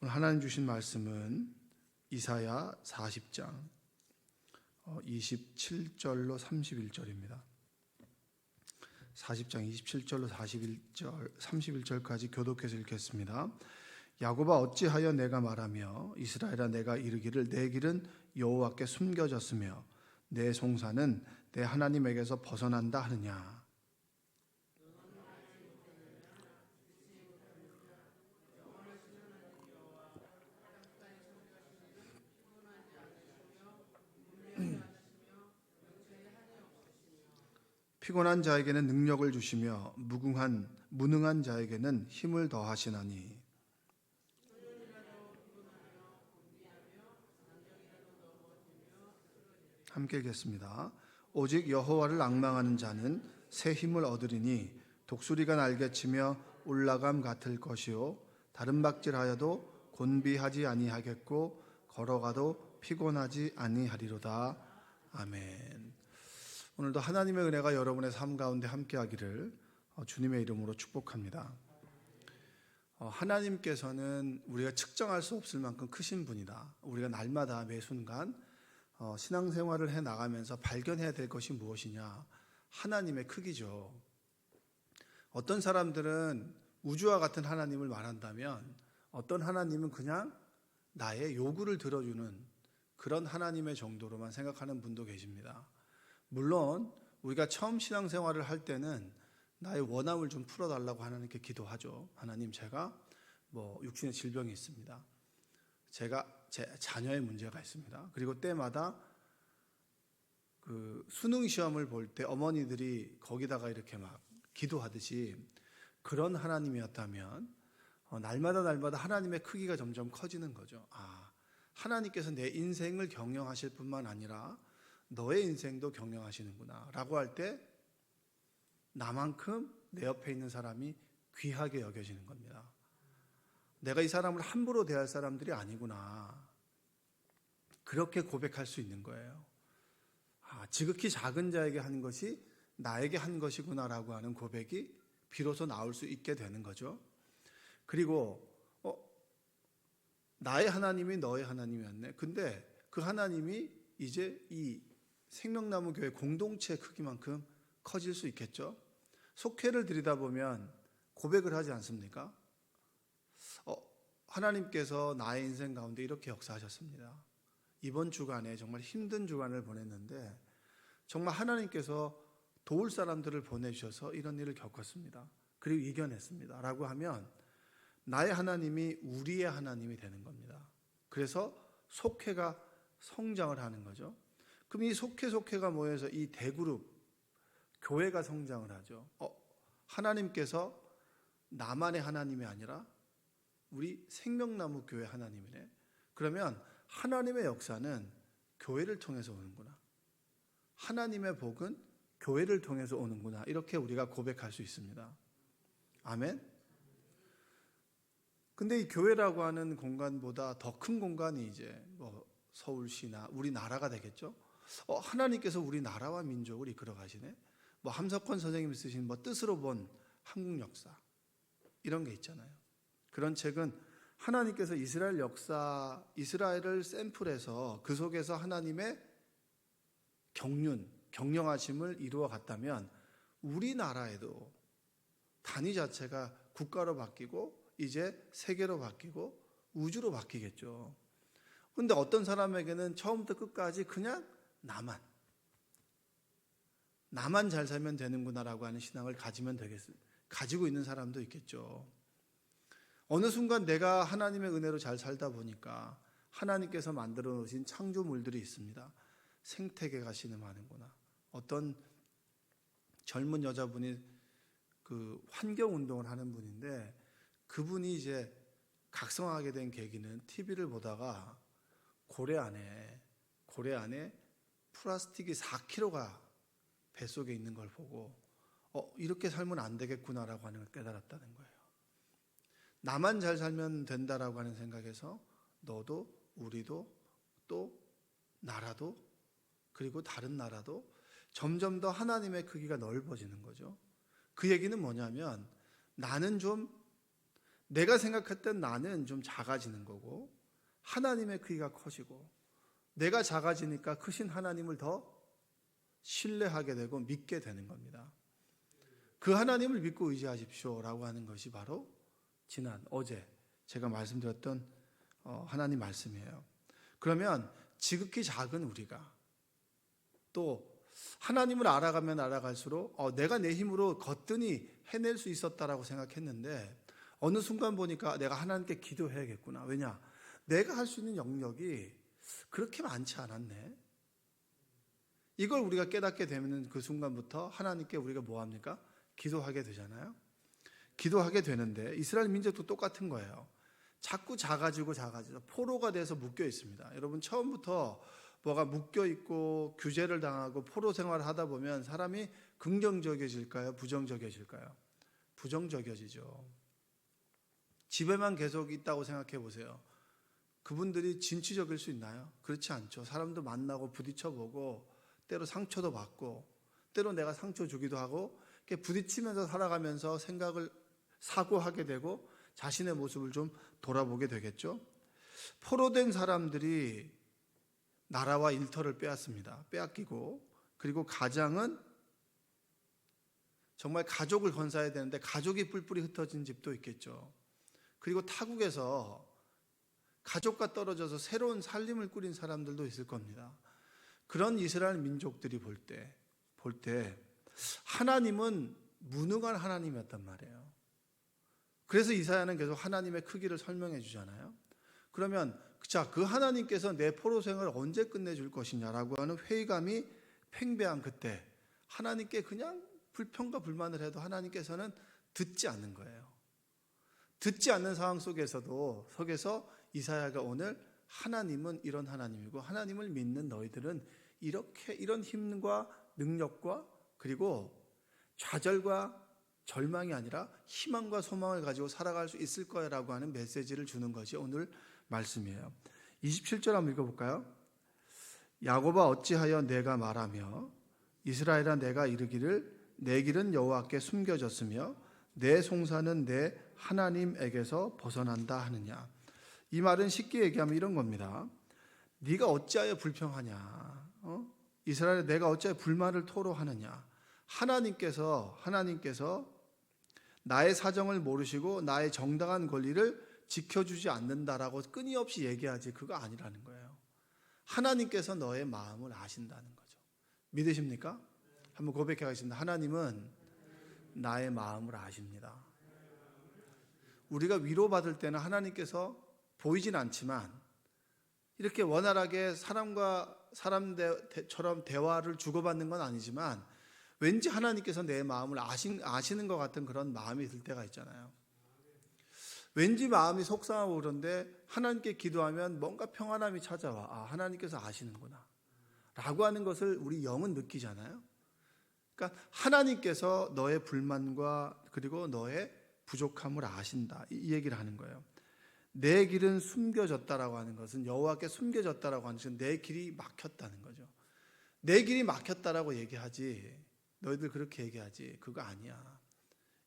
오늘 하나님 주신 말씀은 이사야 40장 27절로 31절입니다. 40장 27절로 31절까지 교독해서 읽겠습니다. 야곱아 어찌하여 내가 말하며 이스라엘아 내가 이르기를 내 길은 여호와께 숨겨졌으며 내 송사는 내 하나님에게서 벗어난다 하느냐. 피곤한 자에게는 능력을 주시며 무능한 자에게는 힘을 더하시나니. 함께 읽겠습니다. 오직 여호와를 앙망하는 자는 새 힘을 얻으리니 독수리가 날개치며 올라감 같을 것이요 다른 박질하여도 곤비하지 아니하겠고 걸어가도 피곤하지 아니하리로다. 아멘. 오늘도 하나님의 은혜가 여러분의 삶 가운데 함께하기를 주님의 이름으로 축복합니다. 하나님께서는 우리가 측정할 수 없을 만큼 크신 분이다. 우리가 날마다 매 순간 신앙생활을 해나가면서 발견해야 될 것이 무엇이냐? 하나님의 크기죠. 어떤 사람들은 우주와 같은 하나님을 말한다면 어떤 하나님은 그냥 나의 요구를 들어주는 그런 하나님의 정도로만 생각하는 분도 계십니다. 물론 우리가 처음 신앙생활을 할 때는 나의 원함을 좀 풀어달라고 하나님께 기도하죠. 하나님, 제가 육신의 질병이 있습니다. 제가 제 자녀의 문제가 있습니다. 그리고 때마다 그 수능 시험을 볼 때 어머니들이 거기다가 이렇게 막 기도하듯이 그런 하나님이었다면 날마다 하나님의 크기가 점점 커지는 거죠. 하나님께서 내 인생을 경영하실 뿐만 아니라 너의 인생도 경영하시는구나 라고 할 때 나만큼 내 옆에 있는 사람이 귀하게 여겨지는 겁니다. 내가 이 사람을 함부로 대할 사람들이 아니구나, 그렇게 고백할 수 있는 거예요. 지극히 작은 자에게 한 것이 나에게 한 것이구나 라고 하는 고백이 비로소 나올 수 있게 되는 거죠. 그리고 나의 하나님이 너의 하나님이었네. 근데 그 하나님이 이제 이 생명나무 교회 공동체의 크기만큼 커질 수 있겠죠. 속회를 들이다보면 고백을 하지 않습니까? 하나님께서 나의 인생 가운데 이렇게 역사하셨습니다. 이번 주간에 정말 힘든 주간을 보냈는데 정말 하나님께서 도울 사람들을 보내주셔서 이런 일을 겪었습니다. 그리고 이겨냈습니다 라고 하면 나의 하나님이 우리의 하나님이 되는 겁니다. 그래서 속회가 성장을 하는 거죠. 그럼 이 속회가 모여서 이 대그룹 교회가 성장을 하죠. 하나님께서 나만의 하나님이 아니라 우리 생명나무 교회 하나님이네. 그러면 하나님의 역사는 교회를 통해서 오는구나. 하나님의 복은 교회를 통해서 오는구나. 이렇게 우리가 고백할 수 있습니다. 아멘. 근데 이 교회라고 하는 공간보다 더 큰 공간이 이제 서울시나 우리나라가 되겠죠. 하나님께서 우리나라와 민족을 이끌어 가시네. 함석헌 선생님이 쓰신 뜻으로 본 한국 역사, 이런 게 있잖아요. 그런 책은 하나님께서 이스라엘 역사, 이스라엘을 샘플해서 그 속에서 하나님의 경영하심을 이루어 갔다면 우리나라에도 단위 자체가 국가로 바뀌고 이제 세계로 바뀌고 우주로 바뀌겠죠. 그런데 어떤 사람에게는 처음부터 끝까지 그냥 나만 잘 살면 되는구나라고 하는 신앙을 가지고 있는 사람도 있겠죠. 어느 순간 내가 하나님의 은혜로 잘 살다 보니까 하나님께서 만들어 놓으신 창조물들이 있습니다. 생태계가 신음하는구나. 어떤 젊은 여자분이 그 환경운동을 하는 분인데 그분이 이제 각성하게 된 계기는 TV를 보다가 고래 안에 플라스틱이 4kg가 뱃속에 있는 걸 보고 이렇게 살면 안 되겠구나라고 하는 걸 깨달았다는 거예요. 나만 잘 살면 된다라고 하는 생각에서 너도 우리도 또 나라도 그리고 다른 나라도 점점 더 하나님의 크기가 넓어지는 거죠. 그 얘기는 뭐냐면 나는 좀 내가 생각했던 나는 좀 작아지는 거고 하나님의 크기가 커지고 내가 작아지니까 크신 하나님을 더 신뢰하게 되고 믿게 되는 겁니다. 그 하나님을 믿고 의지하십시오라고 하는 것이 바로 어제 제가 말씀드렸던 하나님 말씀이에요. 그러면 지극히 작은 우리가 또 하나님을 알아가면 알아갈수록 내가 내 힘으로 거뜬히 해낼 수 있었다라고 생각했는데 어느 순간 보니까 내가 하나님께 기도해야겠구나. 왜냐? 내가 할 수 있는 영역이 그렇게 많지 않았네. 이걸 우리가 깨닫게 되면 그 순간부터 하나님께 우리가 뭐 합니까? 기도하게 되잖아요. 기도하게 되는데 이스라엘 민족도 똑같은 거예요. 자꾸 작아지고 포로가 돼서 묶여 있습니다. 여러분 처음부터 뭐가 묶여 있고 규제를 당하고 포로 생활을 하다 보면 사람이 긍정적이어질까요? 부정적이어질까요? 부정적이어지죠. 집에만 계속 있다고 생각해 보세요. 그분들이 진취적일 수 있나요? 그렇지 않죠. 사람도 만나고 부딪혀보고 때로 상처도 받고 때로 내가 상처 주기도 하고 이렇게 부딪히면서 살아가면서 생각을 사고하게 되고 자신의 모습을 좀 돌아보게 되겠죠. 포로된 사람들이 나라와 일터를 빼앗습니다. 빼앗기고 그리고 가장은 정말 가족을 건사해야 되는데 가족이 뿔뿔이 흩어진 집도 있겠죠. 그리고 타국에서 가족과 떨어져서 새로운 살림을 꾸린 사람들도 있을 겁니다. 그런 이스라엘 민족들이 볼 때 하나님은 무능한 하나님이었단 말이에요. 그래서 이사야는 계속 하나님의 크기를 설명해 주잖아요. 그러면 그 하나님께서 내 포로 생을 언제 끝내줄 것이냐라고 하는 회의감이 팽배한 그때 하나님께 그냥 불평과 불만을 해도 하나님께서는 듣지 않는 거예요. 듣지 않는 상황 속에서 이사야가 오늘 하나님은 이런 하나님이고 하나님을 믿는 너희들은 이런 힘과 능력과 그리고 좌절과 절망이 아니라 희망과 소망을 가지고 살아갈 수 있을 거라고 하는 메시지를 주는 것이 오늘 말씀이에요. 27절 한번 읽어볼까요? 야곱아 어찌하여 내가 말하며 이스라엘아 내가 이르기를 내 길은 여호와께 숨겨졌으며 내 송사는 내 하나님에게서 벗어난다 하느냐. 이 말은 쉽게 얘기하면 이런 겁니다. 네가 어찌하여 불평하냐? 이스라엘에 내가 어찌하여 불만을 토로하느냐? 하나님께서 나의 사정을 모르시고 나의 정당한 권리를 지켜주지 않는다라고 끊임없이 얘기하지 그거 아니라는 거예요. 하나님께서 너의 마음을 아신다는 거죠. 믿으십니까? 한번 고백해 가겠습니다. 하나님은 나의 마음을 아십니다. 우리가 위로받을 때는 하나님께서 보이진 않지만 이렇게 원활하게 사람과 사람처럼 대화를 주고받는 건 아니지만 왠지 하나님께서 내 마음을 아시는 것 같은 그런 마음이 들 때가 있잖아요. 왠지 마음이 속상하고 그런데 하나님께 기도하면 뭔가 평안함이 찾아와. 하나님께서 아시는구나 라고 하는 것을 우리 영은 느끼잖아요. 그러니까 하나님께서 너의 불만과 그리고 너의 부족함을 아신다 이 얘기를 하는 거예요. 내 길은 숨겨졌다라고 하는 것은 여호와께 숨겨졌다라고 하는 것은 내 길이 막혔다는 거죠. 내 길이 막혔다라고 얘기하지 너희들 그렇게 얘기하지 그거 아니야.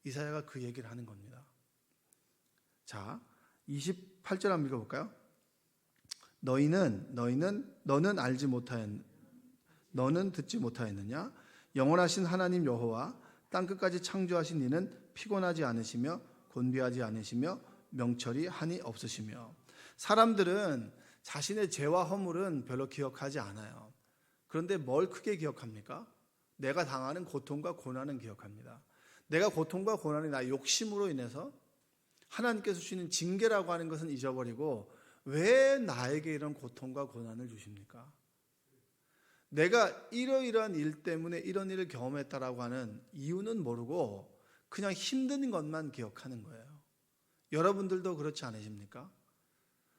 이사야가 그 얘기를 하는 겁니다. 자 28절 한번 읽어볼까요? 너는 알지 못하였 너는 듣지 못하였느냐? 영원하신 하나님 여호와 땅끝까지 창조하신 이는 피곤하지 않으시며 곤비하지 않으시며 명철이 한이 없으시며. 사람들은 자신의 죄와 허물은 별로 기억하지 않아요. 그런데 뭘 크게 기억합니까? 내가 당하는 고통과 고난은 기억합니다. 내가 고통과 고난이 나의 욕심으로 인해서 하나님께서 주시는 징계라고 하는 것은 잊어버리고 왜 나에게 이런 고통과 고난을 주십니까? 내가 이러이러한 일 때문에 이런 일을 경험했다라고 하는 이유는 모르고 그냥 힘든 것만 기억하는 거예요. 여러분들도 그렇지 않으십니까?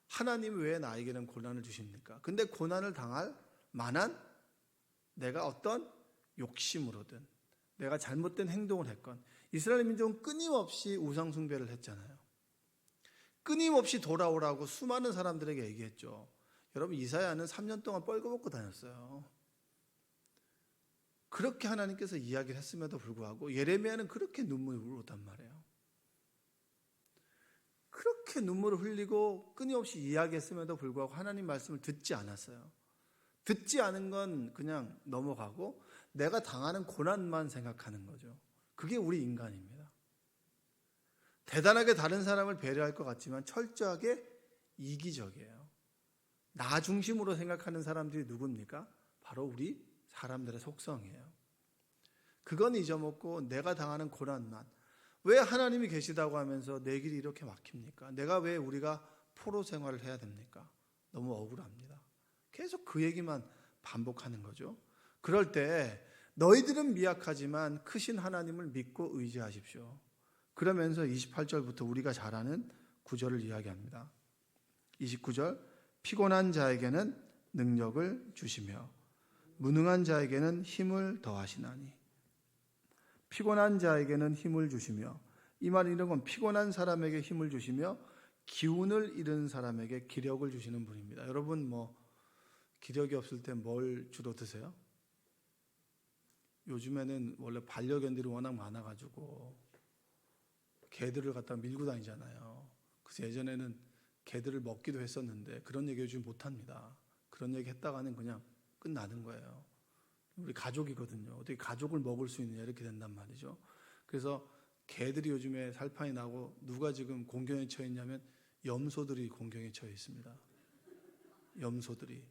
하나님이 왜 나에게는 고난을 주십니까? 근데 고난을 당할 만한 내가 어떤 욕심으로든 내가 잘못된 행동을 했건 이스라엘 민족은 끊임없이 우상 숭배를 했잖아요. 끊임없이 돌아오라고 수많은 사람들에게 얘기했죠. 여러분 이사야는 3년 동안 뻘거벗고 다녔어요. 그렇게 하나님께서 이야기를 했음에도 불구하고 예레미야는 그렇게 눈물이 흘렀단 말이에요. 그렇게 눈물을 흘리고 끊임없이 이야기했음에도 불구하고 하나님 말씀을 듣지 않았어요. 듣지 않은 건 그냥 넘어가고 내가 당하는 고난만 생각하는 거죠. 그게 우리 인간입니다. 대단하게 다른 사람을 배려할 것 같지만 철저하게 이기적이에요. 나 중심으로 생각하는 사람들이 누굽니까? 바로 우리 사람들의 속성이에요. 그건 잊어먹고 내가 당하는 고난만, 왜 하나님이 계시다고 하면서 내 길이 이렇게 막힙니까? 내가 왜 우리가 포로 생활을 해야 됩니까? 너무 억울합니다. 계속 그 얘기만 반복하는 거죠. 그럴 때 너희들은 미약하지만 크신 하나님을 믿고 의지하십시오. 그러면서 28절부터 우리가 잘 아는 구절을 이야기합니다. 29절, 피곤한 자에게는 능력을 주시며 무능한 자에게는 힘을 더하시나니. 피곤한 자에게는 힘을 주시며, 이 말은 이런 건 피곤한 사람에게 힘을 주시며 기운을 잃은 사람에게 기력을 주시는 분입니다. 여러분 기력이 없을 때 뭘 주로 드세요? 요즘에는 원래 반려견들이 워낙 많아가지고 개들을 갖다 밀고 다니잖아요. 그래서 예전에는 개들을 먹기도 했었는데 그런 얘기 요즘 못합니다. 그런 얘기 했다가는 그냥 끝나는 거예요. 우리 가족이거든요. 어떻게 가족을 먹을 수 있느냐 이렇게 된단 말이죠. 그래서 개들이 요즘에 살판이 나고 누가 지금 공경에 처해 있냐면 염소들이 공경에 처해 있습니다. 염소들이.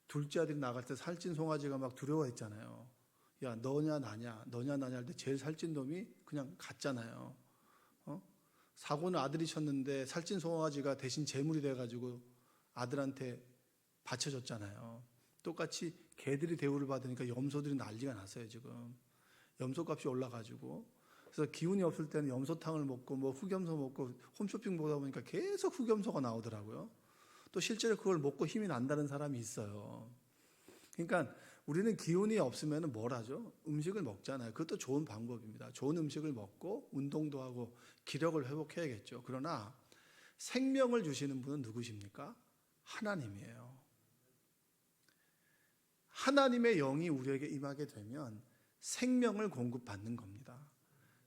둘째 아들이 나갈 때 살찐 송아지가 막 두려워했잖아요. 야, 너냐 나냐 할 때 제일 살찐 놈이 그냥 갔잖아요. 사고는 아들이 쳤는데 살찐 송아지가 대신 제물이 돼가지고 아들한테 바쳐줬잖아요. 똑같이 개들이 대우를 받으니까 염소들이 난리가 났어요. 지금 염소값이 올라가지고. 그래서 기운이 없을 때는 염소탕을 먹고 흑염소 먹고 홈쇼핑 보다 보니까 계속 흑염소가 나오더라고요. 또 실제로 그걸 먹고 힘이 난다는 사람이 있어요. 그러니까 우리는 기운이 없으면 뭘 하죠? 음식을 먹잖아요. 그것도 좋은 방법입니다. 좋은 음식을 먹고 운동도 하고 기력을 회복해야겠죠. 그러나 생명을 주시는 분은 누구십니까? 하나님이에요. 하나님의 영이 우리에게 임하게 되면 생명을 공급받는 겁니다.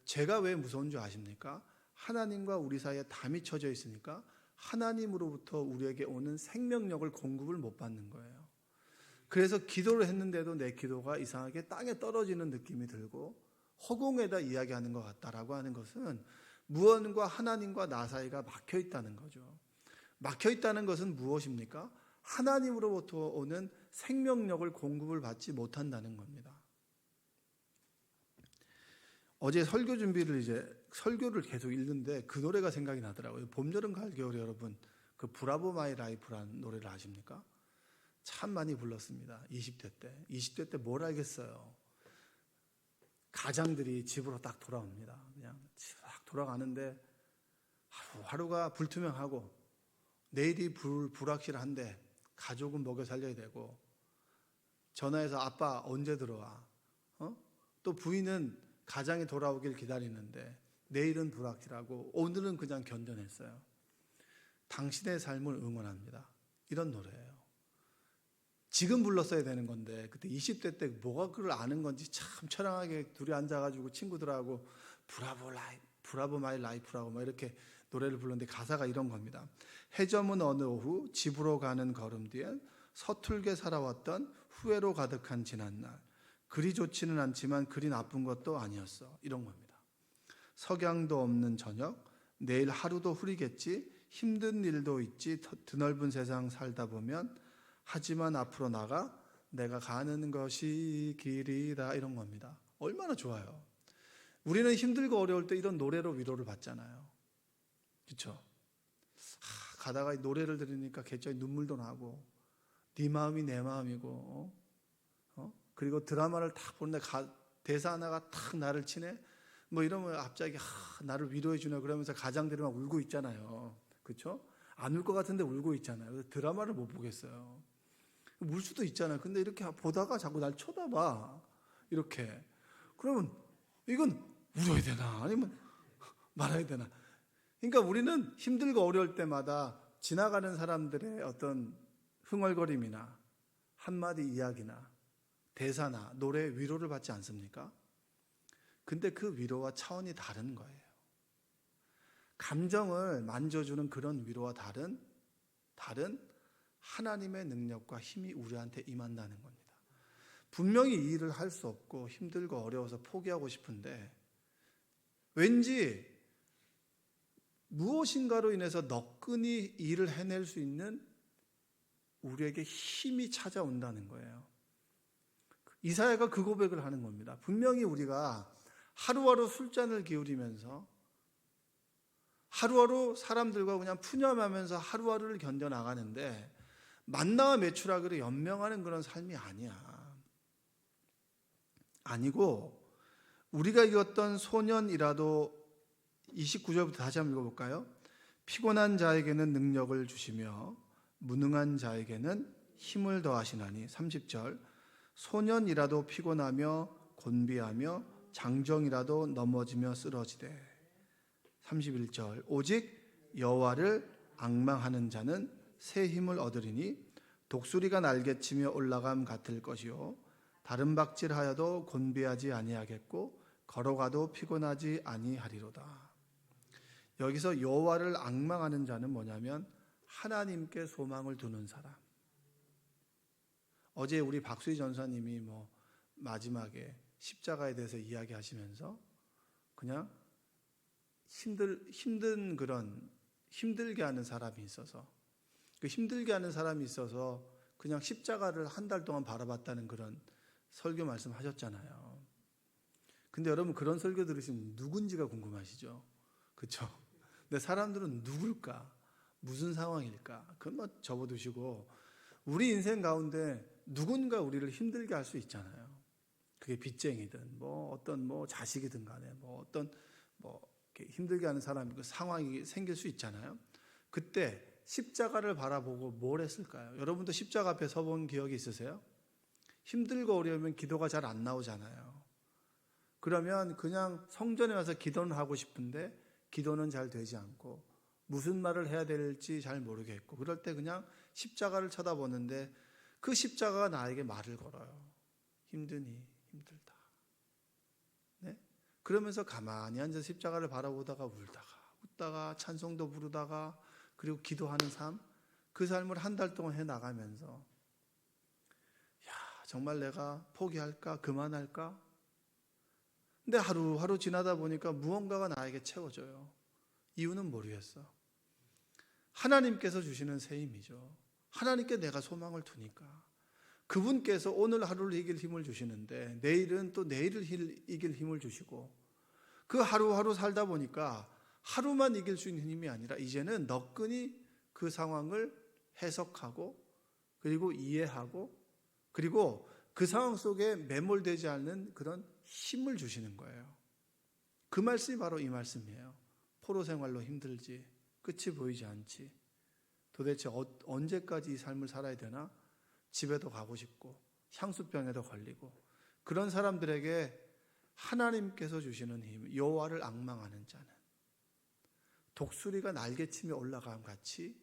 죄가 왜 무서운 줄 아십니까? 하나님과 우리 사이에 담이 쳐져 있으니까 하나님으로부터 우리에게 오는 생명력을 공급을 못 받는 거예요. 그래서 기도를 했는데도 내 기도가 이상하게 땅에 떨어지는 느낌이 들고 허공에다 이야기하는 것 같다라고 하는 것은 무언가 하나님과 나 사이가 막혀 있다는 거죠. 막혀 있다는 것은 무엇입니까? 하나님으로부터 오는 생명력을 공급을 받지 못한다는 겁니다. 어제 설교 준비를 설교를 계속 읽는데 그 노래가 생각이 나더라고요. 봄, 여름, 가을, 겨울에 여러분 그 브라보 마이 라이프라는 노래를 아십니까? 참 많이 불렀습니다. 20대 때. 20대 때 뭘 알겠어요. 가장들이 집으로 딱 돌아옵니다. 그냥 집으로 딱 돌아가는데 하루가 불투명하고 내일이 불확실한데 가족은 먹여 살려야 되고 전화해서 아빠 언제 들어와? 또 부인은 가장이 돌아오길 기다리는데 내일은 불확실하고 오늘은 그냥 견뎌냈어요. 당신의 삶을 응원합니다. 이런 노래예요. 지금 불렀어야 되는 건데 그때 20대 때 뭐가 그걸 아는 건지 참 처량하게 둘이 앉아가지고 친구들하고 브라보 마이 라이프라고 막 이렇게 노래를 불렀는데 가사가 이런 겁니다. 해저문 어느 오후 집으로 가는 걸음 뒤엔 서툴게 살아왔던 후회로 가득한 지난날. 그리 좋지는 않지만 그리 나쁜 것도 아니었어. 이런 겁니다. 석양도 없는 저녁, 내일 하루도 흐리겠지, 힘든 일도 있지, 드넓은 세상 살다 보면 하지만 앞으로 나가 내가 가는 것이 길이다. 이런 겁니다. 얼마나 좋아요. 우리는 힘들고 어려울 때 이런 노래로 위로를 받잖아요. 그렇죠? 가다가 노래를 들으니까 개쩌니 눈물도 나고 네 마음이 내 마음이고 그리고 드라마를 딱 보는데 대사 하나가 탁 나를 치네. 이러면 갑자기 나를 위로해 주네 그러면서 가장들이 막 울고 있잖아요. 그렇죠? 안 울 것 같은데 울고 있잖아요. 그래서 드라마를 못 보겠어요. 울 수도 있잖아요. 근데 이렇게 보다가 자꾸 날 쳐다봐. 이렇게. 그러면 이건 울어야 되나? 아니면 말아야 되나? 그러니까 우리는 힘들고 어려울 때마다 지나가는 사람들의 어떤 흥얼거림이나 한마디 이야기나 대사나 노래에 위로를 받지 않습니까? 근데 그 위로와 차원이 다른 거예요. 감정을 만져주는 그런 위로와 다른 하나님의 능력과 힘이 우리한테 임한다는 겁니다. 분명히 이 일을 할 수 없고 힘들고 어려워서 포기하고 싶은데 왠지 무엇인가로 인해서 너끈히 일을 해낼 수 있는 우리에게 힘이 찾아온다는 거예요. 이사야가 그 고백을 하는 겁니다. 분명히 우리가 하루하루 술잔을 기울이면서 하루하루 사람들과 그냥 푸념하면서 하루하루를 견뎌나가는데 만나와 메추라기로 연명하는 그런 삶이 아니야. 아니고 우리가 이겼던 소년이라도 29절부터 다시 한번 읽어볼까요? 피곤한 자에게는 능력을 주시며 무능한 자에게는 힘을 더하시나니. 30절 소년이라도 피곤하며 곤비하며 장정이라도 넘어지며 쓰러지되. 31절 오직 여호와를 앙망하는 자는 새 힘을 얻으리니 독수리가 날개치며 올라감 같을 것이요 다른 박질하여도 곤비하지 아니하겠고 걸어가도 피곤하지 아니하리로다. 여기서 여호와를 앙망하는 자는 뭐냐면 하나님께 소망을 두는 사람. 어제 우리 박수희 전사님이 마지막에 십자가에 대해서 이야기하시면서 그냥 힘들게 하는 사람이 있어서 그 힘들게 하는 사람이 있어서 그냥 십자가를 한 달 동안 바라봤다는 그런 설교 말씀하셨잖아요. 근데 여러분 그런 설교 들으시면 누군지가 궁금하시죠? 그렇죠? 근데 사람들은 누굴까? 무슨 상황일까? 그건 접어두시고 우리 인생 가운데 누군가 우리를 힘들게 할 수 있잖아요. 그게 빚쟁이든 어떤 자식이든 간에 어떤 이렇게 힘들게 하는 사람이 상황이 생길 수 있잖아요. 그때 십자가를 바라보고 뭘 했을까요? 여러분도 십자가 앞에 서본 기억이 있으세요? 힘들고 어려우면 기도가 잘 안 나오잖아요. 그러면 그냥 성전에 와서 기도는 하고 싶은데 기도는 잘 되지 않고 무슨 말을 해야 될지 잘 모르겠고 그럴 때 그냥 십자가를 쳐다보는데 그 십자가가 나에게 말을 걸어요. 힘드니 힘들다. 네? 그러면서 가만히 앉아서 십자가를 바라보다가 웃다가 찬송도 부르다가 그리고 기도하는 삶, 그 삶을 한 달 동안 해나가면서 정말 내가 포기할까? 그만할까? 근데 하루하루 지나다 보니까 무언가가 나에게 채워져요. 이유는 모르겠어. 하나님께서 주시는 새 힘이죠. 하나님께 내가 소망을 두니까. 그분께서 오늘 하루를 이길 힘을 주시는데 내일은 또 내일을 이길 힘을 주시고 그 하루하루 살다 보니까 하루만 이길 수 있는 힘이 아니라 이제는 너끈히 그 상황을 해석하고 그리고 이해하고 그리고 그 상황 속에 매몰되지 않는 그런 힘을 주시는 거예요. 그 말씀이 바로 이 말씀이에요. 포로 생활로 힘들지, 끝이 보이지 않지. 도대체 언제까지 이 삶을 살아야 되나? 집에도 가고 싶고 향수병에도 걸리고 그런 사람들에게 하나님께서 주시는 힘, 여호와를 앙망하는 자는 독수리가 날개치며 올라감 같이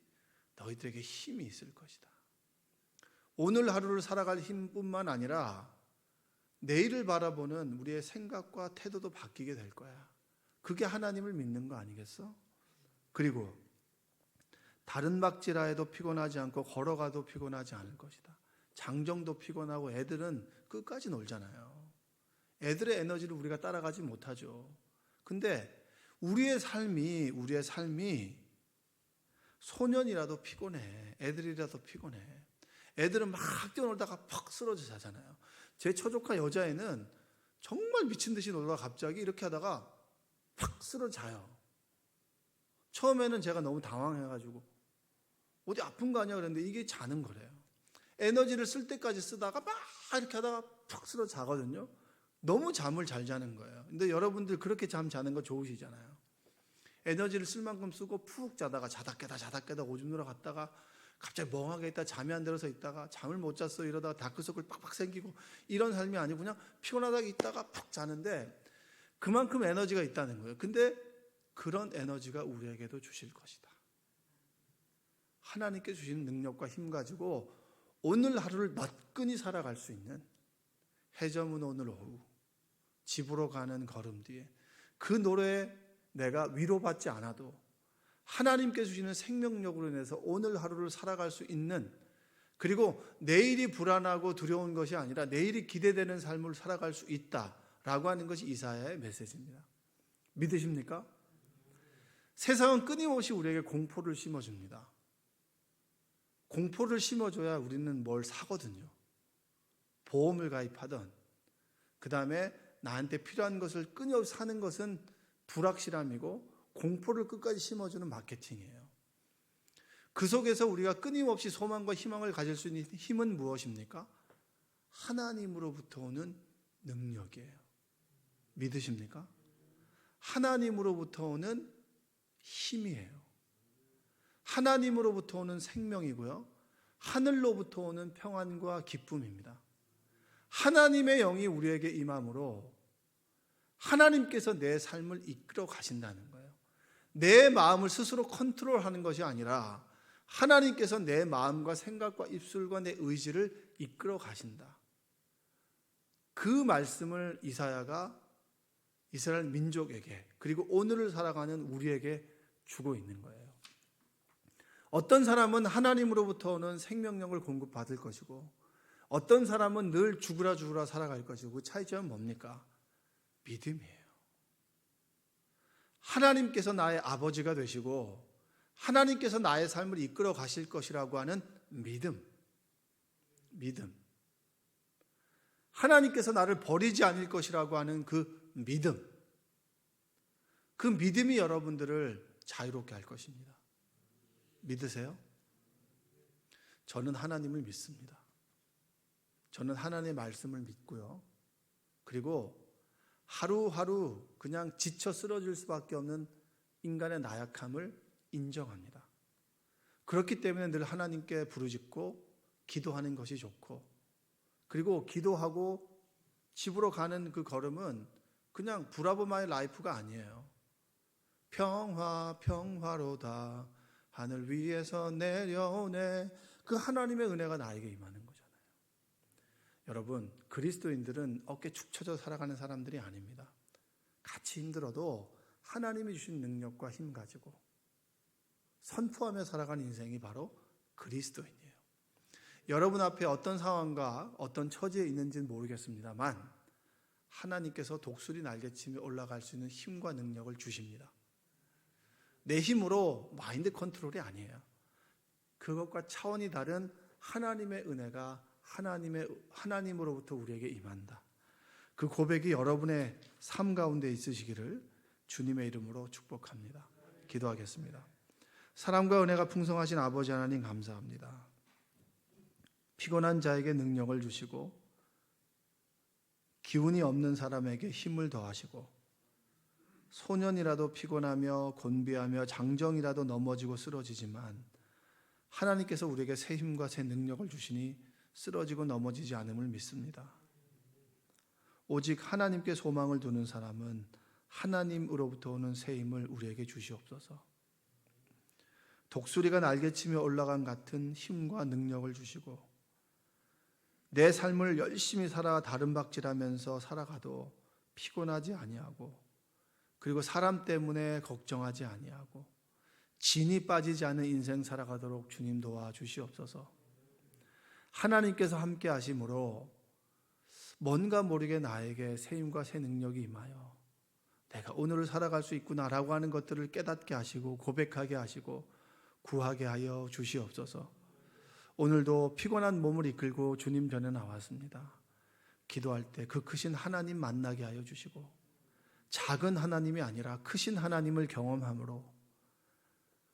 너희들에게 힘이 있을 것이다. 오늘 하루를 살아갈 힘뿐만 아니라 내일을 바라보는 우리의 생각과 태도도 바뀌게 될 거야. 그게 하나님을 믿는 거 아니겠어? 그리고 다른 박질하여도 피곤하지 않고 걸어가도 피곤하지 않을 것이다. 장정도 피곤하고 애들은 끝까지 놀잖아요. 애들의 에너지를 우리가 따라가지 못하죠. 근데 우리의 삶이 소년이라도 피곤해. 애들이라도 피곤해. 애들은 막 뛰어놀다가 퍽 쓰러져 자잖아요. 제 처조카 여자애는 정말 미친 듯이 놀다가 갑자기 이렇게 하다가 팍 쓰러져 자요. 처음에는 제가 너무 당황해가지고 어디 아픈 거 아니야 그랬는데 이게 자는 거래요. 에너지를 쓸 때까지 쓰다가 막 이렇게 하다가 팍 쓰러져 자거든요. 너무 잠을 잘 자는 거예요. 근데 여러분들 그렇게 잠 자는 거 좋으시잖아요. 에너지를 쓸 만큼 쓰고 푹 자다가 자다 깨다 오줌 누러 갔다가 갑자기 멍하게 있다 잠이 안 들어서 있다가 잠을 못 잤어 이러다가 다크서클 빡빡 생기고 이런 삶이 아니고 그냥 피곤하다가 있다가 푹 자는데 그만큼 에너지가 있다는 거예요. 근데 그런 에너지가 우리에게도 주실 것이다. 하나님께 주시는 능력과 힘 가지고 오늘 하루를 너끈히 살아갈 수 있는 해저문 오늘 오후 집으로 가는 걸음 뒤에 그 노래에 내가 위로받지 않아도 하나님께서 주시는 생명력으로 인해서 오늘 하루를 살아갈 수 있는, 그리고 내일이 불안하고 두려운 것이 아니라 내일이 기대되는 삶을 살아갈 수 있다라고 하는 것이 이사야의 메시지입니다. 믿으십니까? 세상은 끊임없이 우리에게 공포를 심어줍니다. 공포를 심어줘야 우리는 뭘 사거든요. 보험을 가입하던, 그 다음에 나한테 필요한 것을 끊임없이 사는 것은 불확실함이고 공포를 끝까지 심어주는 마케팅이에요. 그 속에서 우리가 끊임없이 소망과 희망을 가질 수 있는 힘은 무엇입니까? 하나님으로부터 오는 능력이에요. 믿으십니까? 하나님으로부터 오는 힘이에요. 하나님으로부터 오는 생명이고요, 하늘로부터 오는 평안과 기쁨입니다. 하나님의 영이 우리에게 임함으로 하나님께서 내 삶을 이끌어 가신다는 거예요. 내 마음을 스스로 컨트롤하는 것이 아니라 하나님께서 내 마음과 생각과 입술과 내 의지를 이끌어 가신다. 그 말씀을 이사야가 이스라엘 민족에게, 그리고 오늘을 살아가는 우리에게 주고 있는 거예요. 어떤 사람은 하나님으로부터 오는 생명력을 공급받을 것이고, 어떤 사람은 늘 죽으라 살아갈 것이고, 그 차이점은 뭡니까? 믿음이에요. 하나님께서 나의 아버지가 되시고 하나님께서 나의 삶을 이끌어 가실 것이라고 하는 믿음. 하나님께서 나를 버리지 않을 것이라고 하는 그 믿음. 그 믿음이 여러분들을 자유롭게 할 것입니다. 믿으세요? 저는 하나님을 믿습니다. 저는 하나님의 말씀을 믿고요, 그리고 하루하루 그냥 지쳐 쓰러질 수밖에 없는 인간의 나약함을 인정합니다. 그렇기 때문에 늘 하나님께 부르짖고 기도하는 것이 좋고, 그리고 기도하고 집으로 가는 그 걸음은 그냥 브라보 마이 라이프가 아니에요. 평화 평화로다 하늘 위에서 내려오네, 그 하나님의 은혜가 나에게 임하는 거잖아요. 여러분, 그리스도인들은 어깨 축 처져 살아가는 사람들이 아닙니다. 같이 힘들어도 하나님이 주신 능력과 힘 가지고 선포하며 살아가는 인생이 바로 그리스도인이에요. 여러분 앞에 어떤 상황과 어떤 처지에 있는지는 모르겠습니다만 하나님께서 독수리 날개치며 올라갈 수 있는 힘과 능력을 주십니다. 내 힘으로 마인드 컨트롤이 아니에요. 그것과 차원이 다른 하나님의 은혜가 하나님으로부터 우리에게 임한다. 그 고백이 여러분의 삶 가운데 있으시기를 주님의 이름으로 축복합니다. 기도하겠습니다. 사랑과 은혜가 풍성하신 아버지 하나님, 감사합니다. 피곤한 자에게 능력을 주시고 기운이 없는 사람에게 힘을 더하시고, 소년이라도 피곤하며 곤비하며 장정이라도 넘어지고 쓰러지지만 하나님께서 우리에게 새 힘과 새 능력을 주시니 쓰러지고 넘어지지 않음을 믿습니다. 오직 하나님께 소망을 두는 사람은 하나님으로부터 오는 새 힘을 우리에게 주시옵소서. 독수리가 날개치며 올라간 같은 힘과 능력을 주시고, 내 삶을 열심히 살아 다름박질하면서 살아가도 피곤하지 아니하고, 그리고 사람 때문에 걱정하지 아니하고 진이 빠지지 않은 인생 살아가도록 주님 도와주시옵소서. 하나님께서 함께 하심으로 뭔가 모르게 나에게 새 힘과 새 능력이 임하여 내가 오늘을 살아갈 수 있구나라고 하는 것들을 깨닫게 하시고 고백하게 하시고 구하게 하여 주시옵소서. 오늘도 피곤한 몸을 이끌고 주님 전에 나왔습니다. 기도할 때 그 크신 하나님 만나게 하여 주시고, 작은 하나님이 아니라 크신 하나님을 경험함으로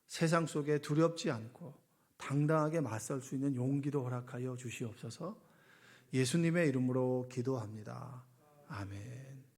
세상 속에 두렵지 않고 당당하게 맞설 수 있는 용기도 허락하여 주시옵소서. 예수님의 이름으로 기도합니다. 아멘.